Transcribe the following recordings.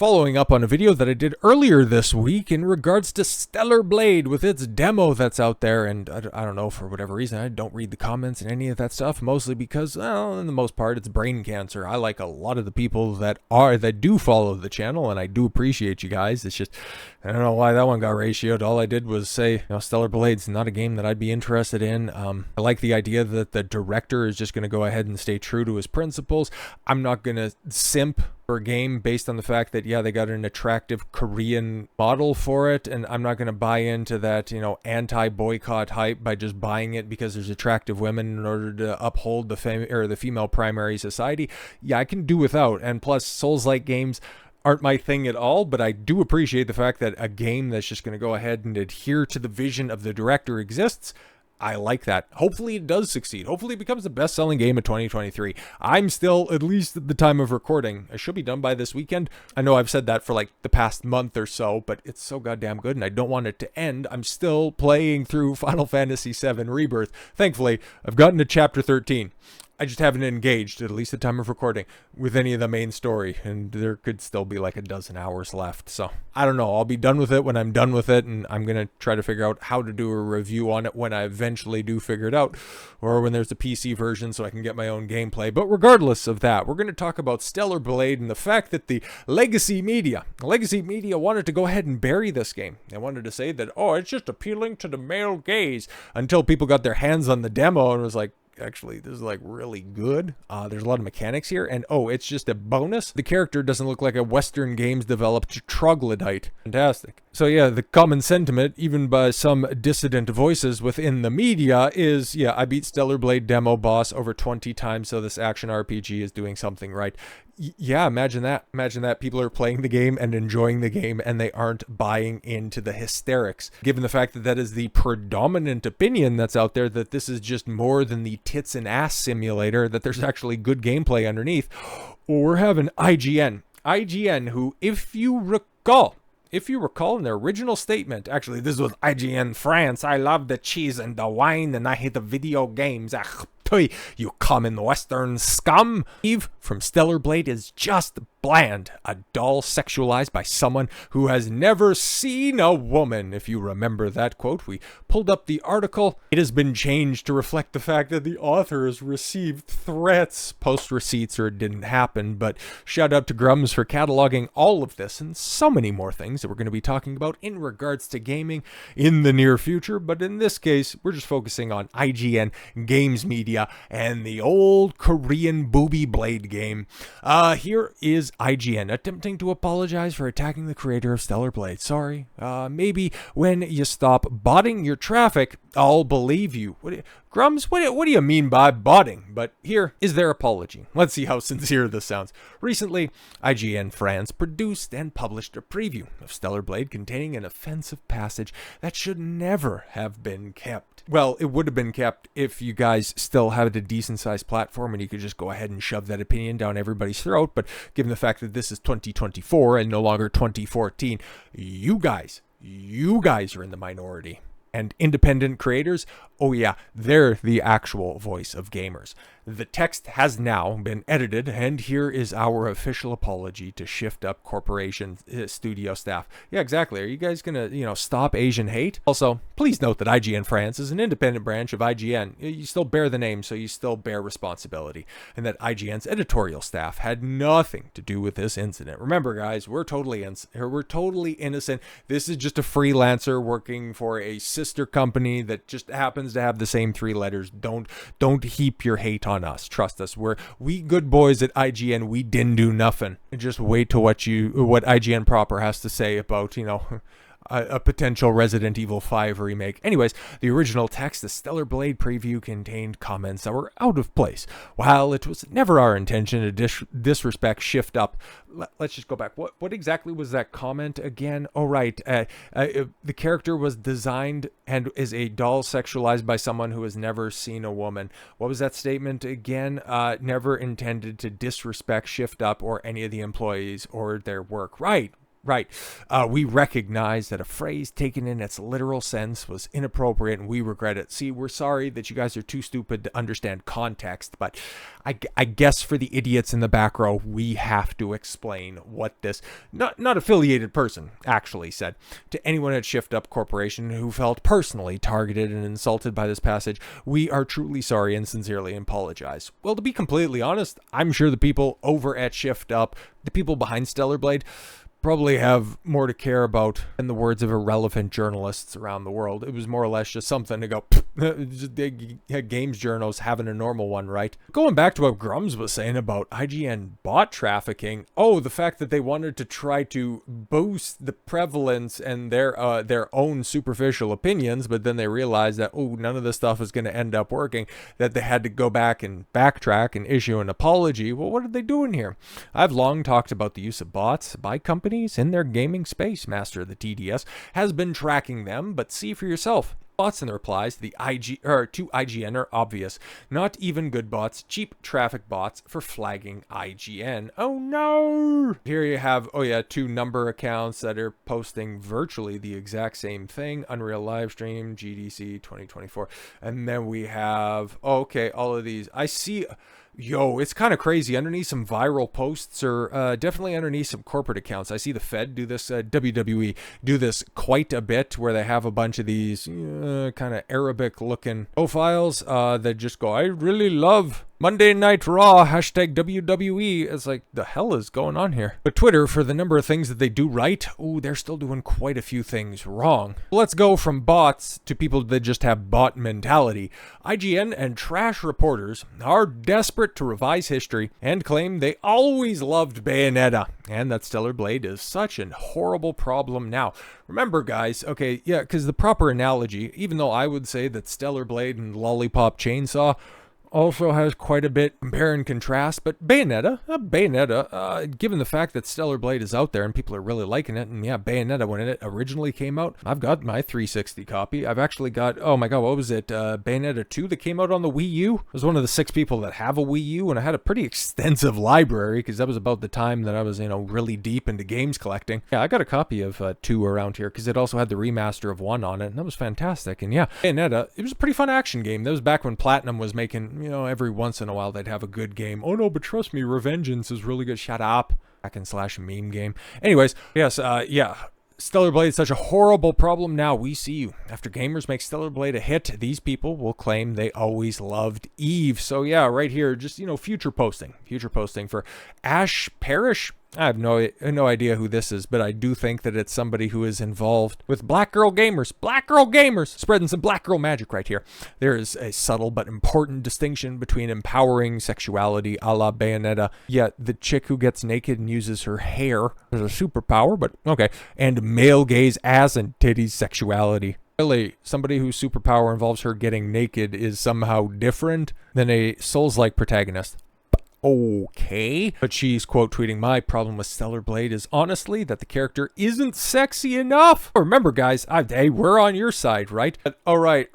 Following up on a video that I did earlier this week in regards to Stellar Blade with its demo that's out there, and I don't know, for whatever reason, I don't read the comments and any of that stuff, mostly because, well, in the most part, it's brain cancer. I like a lot of the people that do follow the channel, and I do appreciate you guys. It's just, I don't know why that one got ratioed. All I did was say, Stellar Blade's not a game that I'd be interested in. I like the idea that the director is just going to go ahead and stay true to his principles. I'm not going to simp for a game based on the fact that, yeah, they got an attractive Korean model for it, and I'm not going to buy into that, anti-boycott hype by just buying it because there's attractive women in order to uphold the female primary society. Yeah, I can do without, and plus Souls-like games aren't my thing at all, but I do appreciate the fact that a game that's just going to go ahead and adhere to the vision of the director exists. I like that. Hopefully it does succeed. Hopefully it becomes the best-selling game of 2023. I'm still, at least at the time of recording, I should be done by this weekend. I know I've said that for like the past month or so, but it's so goddamn good and I don't want it to end. I'm still playing through Final Fantasy VII Rebirth. Thankfully, I've gotten to Chapter 13. I just haven't engaged, at least at the time of recording, with any of the main story, and there could still be like a dozen hours left. So I don't know. I'll be done with it when I'm done with it, and I'm going to try to figure out how to do a review on it when I eventually do figure it out, or when there's a PC version so I can get my own gameplay. But regardless of that, we're going to talk about Stellar Blade and the fact that the legacy media wanted to go ahead and bury this game. They wanted to say that, oh, it's just appealing to the male gaze, until people got their hands on the demo and was like, actually, this is like really good. There's a lot of mechanics here, and oh, it's just a bonus. The character doesn't look like a Western Games developed troglodyte. Fantastic. So yeah, the common sentiment, even by some dissident voices within the media, is, yeah, I beat Stellar Blade demo boss over 20 times, so this action RPG is doing something right. Yeah, imagine that. Imagine that people are playing the game and enjoying the game and they aren't buying into the hysterics. Given the fact that that is the predominant opinion that's out there, that this is just more than the tits and ass simulator, that there's actually good gameplay underneath. Or we're having IGN. IGN, who, if you recall in their original statement, actually, this was IGN France, I love the cheese and the wine and I hate the video games. You common Western scum. Eve from Stellar Blade is just bland. A doll sexualized by someone who has never seen a woman. If you remember that quote, we pulled up the article. It has been changed to reflect the fact that the author has received threats, post receipts, or it didn't happen. But shout out to Grums for cataloging all of this and so many more things that we're going to be talking about in regards to gaming in the near future. But in this case, we're just focusing on IGN Games Media and the old Korean booby blade game. Here is IGN attempting to apologize for attacking the creator of Stellar Blade. Sorry. Maybe when you stop botting your traffic, I'll believe you. Grums, what do you mean by botting? But here is their apology. Let's see how sincere this sounds. Recently, IGN France produced and published a preview of Stellar Blade containing an offensive passage that should never have been kept. Well, it would have been kept if you guys still had a decent-sized platform and you could just go ahead and shove that opinion down everybody's throat, but given the fact that this is 2024 and no longer 2014, you guys are in the minority. And independent creators, oh yeah, they're the actual voice of gamers. The text has now been edited, and here is our official apology to Shift Up Corporation studio staff. Yeah, exactly. Are you guys gonna, stop Asian hate? Also, please note that IGN France is an independent branch of IGN. You still bear the name, so you still bear responsibility. And that IGN's editorial staff had nothing to do with this incident. Remember, guys, we're totally innocent. This is just a freelancer working for a sister company that just happens to have the same three letters. Don't heap your hate on us. Trust us. We good boys at IGN. We didn't do nothing. Just wait to what IGN proper has to say about, a potential Resident Evil 5 remake. Anyways, the original text, the Stellar Blade preview, contained comments that were out of place. While it was never our intention to disrespect Shift Up, let's just go back. What exactly was that comment again? Oh, right. The character was designed and is a doll sexualized by someone who has never seen a woman. What was that statement again? Never intended to disrespect Shift Up or any of the employees or their work. Right. Right. We recognize that a phrase taken in its literal sense was inappropriate and we regret it. See, we're sorry that you guys are too stupid to understand context, but I guess for the idiots in the back row, we have to explain what this not affiliated person actually said. To anyone at Shift Up Corporation who felt personally targeted and insulted by this passage, we are truly sorry and sincerely apologize. Well, to be completely honest, I'm sure the people over at Shift Up, the people behind Stellar Blade, probably have more to care about than the words of irrelevant journalists around the world. It was more or less just something to go, games journals having a normal one, right? Going back to what Grums was saying about IGN bot trafficking, the fact that they wanted to try to boost the prevalence and their own superficial opinions, but then they realized that, none of this stuff is going to end up working, that they had to go back and backtrack and issue an apology. Well, what are they doing here? I've long talked about the use of bots by companies in their gaming space. Master of the TDS has been tracking them, but see for yourself. Bots and the replies to IGN are obvious. Not even good bots, cheap traffic bots for flagging IGN. Oh no! Here you have, two number accounts that are posting virtually the exact same thing. Unreal Livestream, GDC 2024. And then we have, all of these. I see... it's kind of crazy. Underneath some viral posts or definitely underneath some corporate accounts. I see the Fed do this, WWE do this quite a bit where they have a bunch of these kind of Arabic looking profiles that just go, I really love Monday Night Raw, hashtag WWE. It's like, the hell is going on here? But Twitter, for the number of things that they do right, they're still doing quite a few things wrong. Let's go from bots to people that just have bot mentality. IGN and trash reporters are desperate to revise history and claim they always loved Bayonetta, and that Stellar Blade is such a horrible problem now. Remember, guys, because the proper analogy, even though I would say that Stellar Blade and Lollipop Chainsaw also has quite a bit compare and contrast, but Bayonetta, given the fact that Stellar Blade is out there and people are really liking it, and Bayonetta, when it originally came out, I've got my 360 copy. I've actually got, what was it, Bayonetta 2 that came out on the Wii U? I was one of the 6 people that have a Wii U, and I had a pretty extensive library, because that was about the time that I was, really deep into games collecting. I got a copy of 2 around here, because it also had the remaster of 1 on it, and that was fantastic. And Bayonetta, it was a pretty fun action game. That was back when Platinum was making, every once in a while they'd have a good game. Oh no, but trust me, Revengeance is really good. Shut up. Hack and slash meme game. Anyways, yes, Stellar Blade is such a horrible problem now. We see you. After gamers make Stellar Blade a hit, these people will claim they always loved Eve. So right here, just, future posting for Ash Parrish. I have no idea who this is, but I do think that it's somebody who is involved with black girl gamers, spreading some black girl magic right here. There is a subtle but important distinction between empowering sexuality a la Bayonetta, yet the chick who gets naked and uses her hair as a superpower, but and male gaze ass and titties sexuality. Really, somebody whose superpower involves her getting naked is somehow different than a Souls-like protagonist. But she's quote tweeting, my problem with Stellar Blade is honestly that the character isn't sexy enough. Remember, guys, we're on your side, right? Right.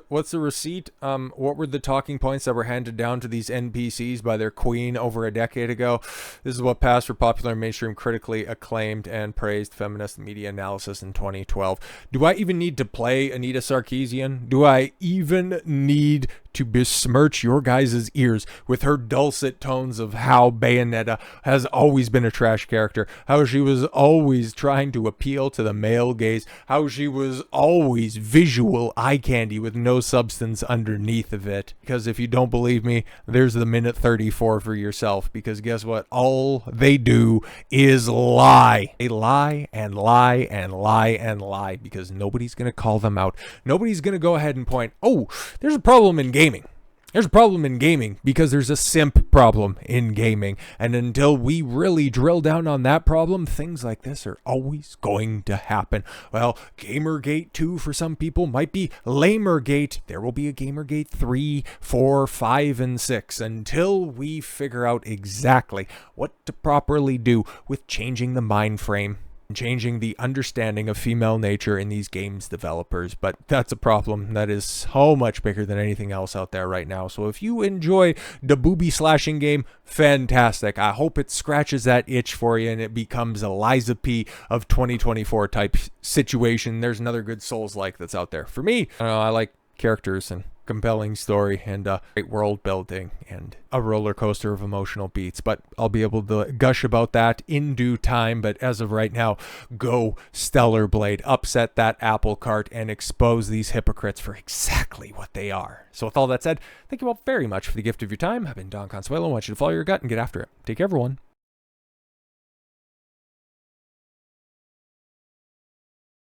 What's the receipt? What were the talking points that were handed down to these NPCs by their queen over a decade ago? This is what passed for popular mainstream critically acclaimed and praised feminist media analysis in 2012. Do I even need to play Anita Sarkeesian? Do I even need to besmirch your guys' ears with her dulcet tones of how Bayonetta has always been a trash character, how she was always trying to appeal to the male gaze, how she was always visual eye candy with no substance underneath of it? Because if you don't believe me, there's the minute 34 for yourself, because guess what? All they do is lie. They lie and lie and lie and lie, because nobody's going to call them out. Nobody's going to go ahead and point, there's a problem in gaming. There's a problem in gaming because there's a simp problem in gaming. And until we really drill down on that problem, things like this are always going to happen. Well, Gamergate 2 for some people might be Lamergate. There will be a Gamergate 3, 4, 5, and 6 until we figure out exactly what to properly do with changing the mind frame changing the understanding of female nature in these games developers. But that's a problem that is so much bigger than anything else out there right now. So if you enjoy the booby slashing game, fantastic. I hope it scratches that itch for you and it becomes a Liza P of 2024 type situation. There's another good Souls-like that's out there. For me, I don't know, I like characters and compelling story and great world building and a roller coaster of emotional beats, but I'll be able to gush about that in due time. But as of right now, go Stellar Blade, upset that apple cart and expose these hypocrites for exactly what they are. So with all that said, thank you all very much for the gift of your time. I've been Don Consuelo. I want you to follow your gut and get after it. Take care, everyone.